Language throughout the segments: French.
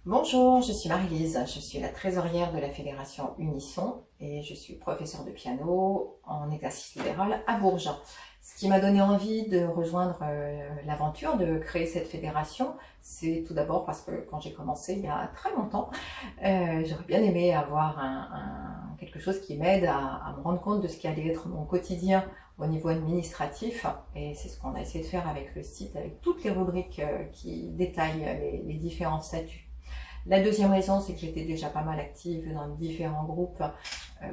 Bonjour, je suis Marie-Lise, je suis la trésorière de la Fédération Unisson et je suis professeure de piano en exercice libéral à Bourges. Ce qui m'a donné envie de rejoindre l'aventure de créer cette fédération, c'est tout d'abord parce que quand j'ai commencé il y a très longtemps, j'aurais bien aimé avoir quelque chose qui m'aide à me rendre compte de ce qui allait être mon quotidien au niveau administratif, et c'est ce qu'on a essayé de faire avec le site, avec toutes les rubriques qui détaillent les différents statuts. La deuxième raison, c'est que j'étais déjà pas mal active dans différents groupes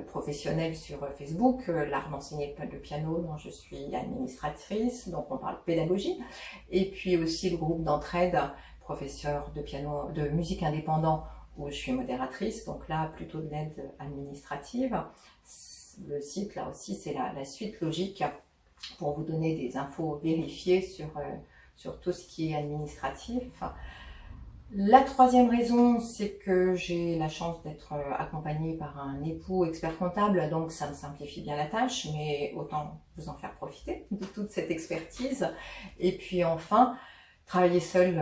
professionnels sur Facebook, l'art d'enseigner le piano dont je suis administratrice, donc on parle pédagogie, et puis aussi le groupe d'entraide professeur de piano, de musique indépendant où je suis modératrice, donc là plutôt de l'aide administrative. Le site là aussi c'est la suite logique pour vous donner des infos vérifiées sur tout ce qui est administratif. La troisième raison, c'est que j'ai la chance d'être accompagnée par un époux expert comptable, donc ça me simplifie bien la tâche, mais autant vous en faire profiter de toute cette expertise. Et puis enfin, travailler seul,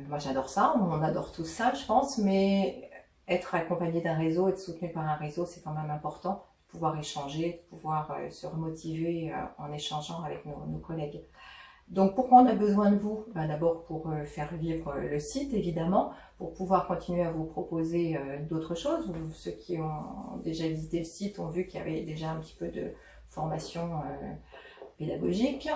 moi j'adore ça, on adore tout ça je pense, mais être accompagné d'un réseau, être soutenu par un réseau, c'est quand même important, de pouvoir échanger, de pouvoir se remotiver en échangeant avec nos collègues. Donc pourquoi on a besoin de vous? D'abord pour faire vivre le site évidemment, pour pouvoir continuer à vous proposer d'autres choses. Ceux qui ont déjà visité le site ont vu qu'il y avait déjà un petit peu de formation pédagogique.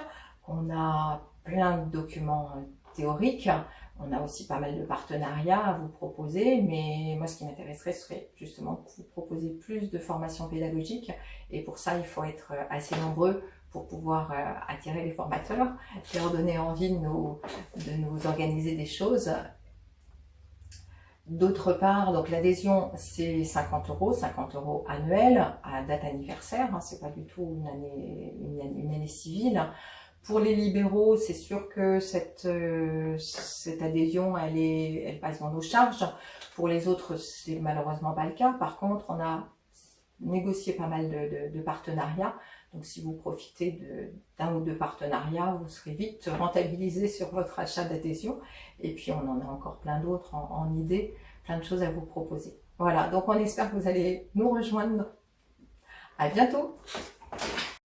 On a plein de documents théoriques. On a aussi pas mal de partenariats à vous proposer, mais moi ce qui m'intéresserait serait justement de vous proposer plus de formations pédagogiques, et pour ça il faut être assez nombreux pour pouvoir attirer les formateurs, leur donner envie de nous organiser des choses. D'autre part, donc l'adhésion c'est 50 € annuel à date anniversaire, hein, c'est pas du tout une année civile. Pour les libéraux, c'est sûr que cette adhésion, elle passe dans nos charges. Pour les autres, c'est malheureusement pas le cas. Par contre, on a négocié pas mal de partenariats. Donc, si vous profitez d'un ou deux partenariats, vous serez vite rentabilisé sur votre achat d'adhésion. Et puis, on en a encore plein d'autres en idée, plein de choses à vous proposer. Voilà, donc on espère que vous allez nous rejoindre. À bientôt!